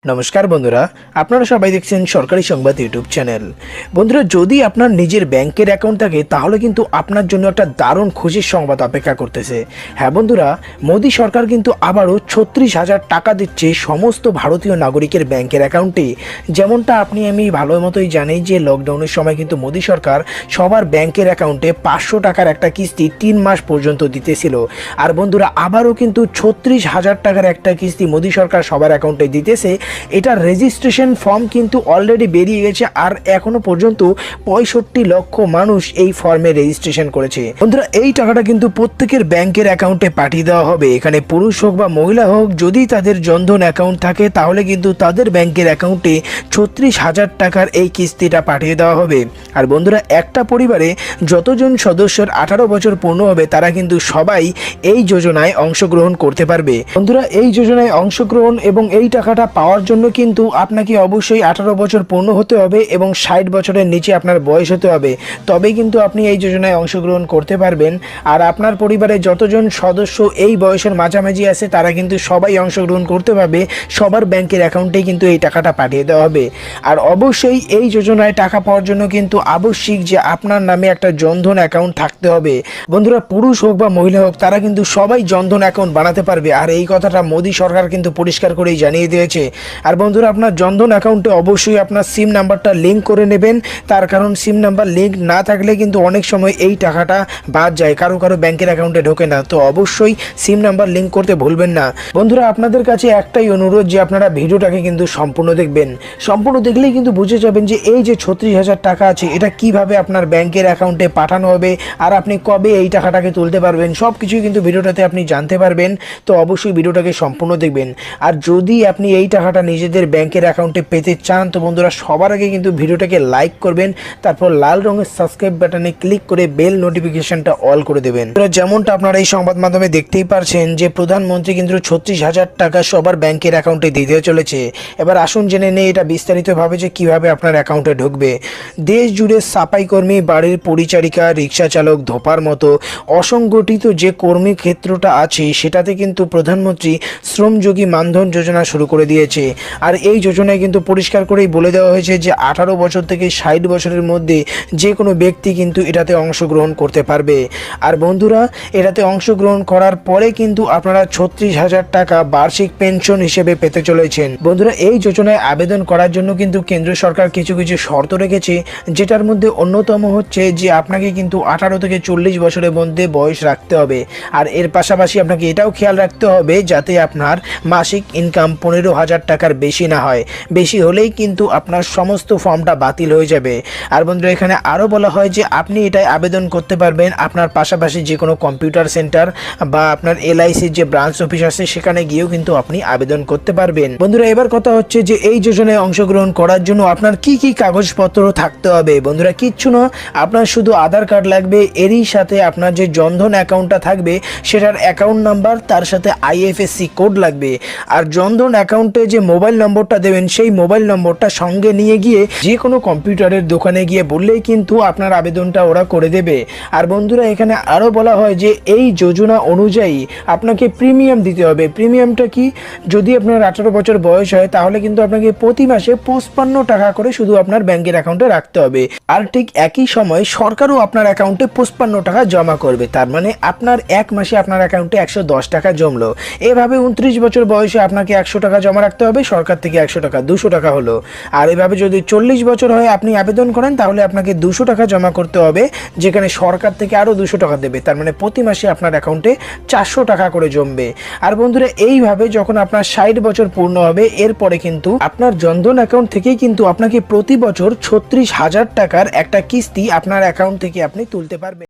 নমস্কার বন্ধুরা, আপনারা সবাই দেখছেন সরকারি সংবাদ ইউটিউব চ্যানেল। বন্ধুরা, যদি আপনার নিজের ব্যাংকের অ্যাকাউন্ট থাকে তাহলে কিন্তু আপনার জন্য একটা দারুণ খুশির সংবাদ অপেক্ষা করতেছে। হ্যাঁ বন্ধুরা, মোদী সরকার কিন্তু আবারও 36,000 টাকা দিচ্ছে সমস্ত ভারতীয় নাগরিকের ব্যাংকের অ্যাকাউন্টে। যেমনটা আপনি আমি ভালো মতোই জানি যে লকডাউনের সময় কিন্তু মোদী সরকার সবার ব্যাংকের অ্যাকাউন্টে 500 টাকার একটা কিস্তি 3 মাস পর্যন্ত দিতেছিল। আর বন্ধুরা, আবারও কিন্তু 36,000 টাকার একটা কিস্তি মোদী সরকার সবার অ্যাকাউন্টে দিতেছে। এটা রেজিস্ট্রেশন ফর্ম কিন্তু অলরেডি বেরিয়ে গেছে, আর এখনো পর্যন্ত 65 লক্ষ মানুষ এই ফর্মে রেজিস্ট্রেশন করেছে। বন্ধুরা, এই টাকাটা কিন্তু প্রত্যেকের ব্যাংকের অ্যাকাউন্টে পাঠিয়ে দেওয়া হবে। এখানে পুরুষ হোক বা মহিলা হোক, যদি তাদের জনধন অ্যাকাউন্ট থাকে তাহলে কিন্তু তাদের ব্যাংকের অ্যাকাউন্টে 36,000 টাকার এই কিস্তিটা পাঠিয়ে দেওয়া হবে। আর বন্ধুরা, একটা পরিবারে যতজন সদস্যের 18 বছর পূর্ণ হবে তারা কিন্তু সবাই এই যোজনায় অংশগ্রহণ করতে পারবে। বন্ধুরা, এই যোজনায় অংশগ্রহণ এবং এই টাকাটা পাওয়ার জন্য কিন্তু আপনাকে অবশ্যই 18 বছর পূর্ণ হতে হবে এবং 60 বছরের নিচে আপনার বয়স হতে হবে, তবেই কিন্তু আপনি এই যোজনায় অংশগ্রহণ করতে পারবেন। আর আপনার পরিবারে যতজন সদস্য এই বয়সের মাঝামাঝি আছে তারা কিন্তু সবাই অংশগ্রহণ করতে পারবে। সবার ব্যাংকের অ্যাকাউন্টে কিন্তু এই টাকাটা পাঠিয়ে দেওয়া হবে। আর অবশ্যই এই যোজনায় টাকা পাওয়ার জন্য কিন্তু আবশ্যিক যে আপনার নামে একটা জনধন অ্যাকাউন্ট থাকতে হবে। বন্ধুরা, পুরুষ হোক বা মহিলা হোক, তারা কিন্তু সবাই জনধন অ্যাকাউন্ট বানাতে পারবে। আর এই কথাটা মোদী সরকার কিন্তু পরিষ্কার করেই জানিয়ে দিয়েছে। আর বন্ধুরা, আপনার জনধন অ্যাকাউন্টে অবশ্যই আপনার সিম নাম্বারটা লিঙ্ক করে নেবেন। তার কারণ সিম নাম্বার লিঙ্ক না থাকলে কিন্তু অনেক সময় এই টাকাটা বাদ যায়, কারো ব্যাংকের অ্যাকাউন্টে ঢোকে না। তো অবশ্যই সিম নাম্বার লিঙ্ক করতে ভুলবেন না। বন্ধুরা, আপনাদের কাছে একটাই অনুরোধ যে আপনারা ভিডিওটাকে কিন্তু সম্পূর্ণ দেখবেন। সম্পূর্ণ দেখলেই কিন্তু বুঝে যাবেন যে এই যে 36,000 টাকা আছে এটা কিভাবে আপনার ব্যাংকের অ্যাকাউন্টে পাঠানো হবে আর আপনি কবে এই টাকাটাকে তুলতে পারবেন, সব কিছুই কিন্তু ভিডিওটাতে আপনি জানতে পারবেন। তো অবশ্যই ভিডিওটাকে সম্পূর্ণ দেখবেন। আর যদি আপনি এই টাকাটা নিজেদের ব্যাংকের অ্যাকাউন্টে পেতে চান তো বন্ধুরা, সবার আগে কিন্তু ভিডিওটাকে লাইক করবেন, তারপর লাল রঙের সাবস্ক্রাইব বাটনে ক্লিক করে বেল নোটিফিকেশনটা অল করে দেবেন। যেমনটা আপনারা এই সংবাদ মাধ্যমে দেখতেই পারছেন যে প্রধানমন্ত্রী কিন্তু 36,000 টাকা সবার ব্যাংকের অ্যাকাউন্টে দিতে চলেছে। এবার আসুন জেনে নেই এটা বিস্তারিতভাবে যে কিভাবে আপনার অ্যাকাউন্টে ঢুকবে। দেশ জুড়ে সাফাই কর্মী, বাড়ির পরিচারিকা, রিক্সা চালক, ধোপার মতো অসংগঠিত যে কর্মী ক্ষেত্রটা আছে সেটাতে কিন্তু প্রধানমন্ত্রী শ্রমযোগী মানধন যোজনা শুরু করে দিয়েছে। আর এই যোজনায় কিন্তু পরিষ্কার করেই বলে দেওয়া হয়েছে যে 18 বছর থেকে 60 বছরের মধ্যে যে কোনো ব্যক্তি কিন্তু এটাতে অংশগ্রহণ করতে পারবে। আর বন্ধুরা, এটাতে অংশগ্রহণ করার পরে কিন্তু আপনারা 36,000 টাকা বার্ষিক পেনশন হিসেবে পেতে চলেছেন। বন্ধুরা, এই যোজনায় আবেদন করার জন্য কিন্তু কেন্দ্র সরকার কিছু কিছু শর্ত রেখেছে, যেটার মধ্যে অন্যতম হচ্ছে যে আপনাকে কিন্তু 18 থেকে 40 বছরের মধ্যে বয়স রাখতে হবে। আর এর পাশাপাশি আপনাকে এটাও খেয়াল রাখতে হবে যাতে আপনার মাসিক ইনকাম 15,000 টাকার বেশি না হয়। বেশি হলেই কিন্তু আপনার সমস্ত ফর্মটা বাতিল হয়ে যাবে। আর বন্ধুরা, এখানে আরও বলা হয় যে আপনি এটাই আবেদন করতে পারবেন আপনার পাশাপাশি যে কোনো কম্পিউটার সেন্টার বা আপনার LICর যে ব্রাঞ্চ অফিস আছে সেখানে গিয়েও কিন্তু আপনি আবেদন করতে পারবেন। বন্ধুরা, এবার কথা হচ্ছে যে এই যোজনায় অংশগ্রহণ করার জন্য আপনার কি কি কাগজপত্র থাকতে হবে। বন্ধুরা, কিচ্ছু না, আপনার শুধু আধার কার্ড লাগবে। এরই সাথে আপনার যে জনধন অ্যাকাউন্টটা থাকবে সেটার অ্যাকাউন্ট নাম্বার, তার সাথে IFSC কোড লাগবে। আর জনধন অ্যাকাউন্টে যে মোবাইল নম্বরটা দেবেন সেই মোবাইল নম্বরটা সঙ্গে নিয়ে গিয়ে যে কোনো কম্পিউটারের দোকানে গিয়ে বললেই কিন্তু আপনার আবেদনটা ওরা করে দেবে। আর বন্ধুরা, এখানে আরও বলা হয় যে এই যোজনা অনুযায়ী আপনাকে প্রিমিয়াম দিতে হবে। প্রিমিয়ামটা কি? যদি আপনার 18 বছর বয়স হয় তাহলে কিন্তু আপনাকে প্রতি মাসে 55 টাকা করে শুধু আপনার ব্যাংকের অ্যাকাউন্টে রাখতে হবে। আর ঠিক একই সময় সরকারও আপনার অ্যাকাউন্টে 55 টাকা জমা করবে। তার মানে আপনার এক মাসে আপনার অ্যাকাউন্টে 110 টাকা জমলো। এভাবে 29 বছর বয়সে আপনাকে 100 টাকা জমা রাখতে হবে, সরকার থেকে 100 টাকা, 200 টাকা হলো। আর এভাবে যদি 40 বছর হয় আপনি আবেদন করেন তাহলে আপনাকে 200 টাকা জমা করতে হবে, যেখানে সরকার থেকে আরও 200 টাকা দেবে। তার মানে প্রতি মাসে আপনার অ্যাকাউন্টে 400 টাকা করে জমবে। আর বন্ধুরা, এইভাবে যখন আপনার 60 বছর পূর্ণ হবে এরপরে কিন্তু আপনার জনধন অ্যাকাউন্ট থেকেই কিন্তু আপনাকে প্রতি বছর 36,000 টাকার একটা কিস্তি আপনার অ্যাকাউন্ট থেকে আপনি তুলতে পারবেন।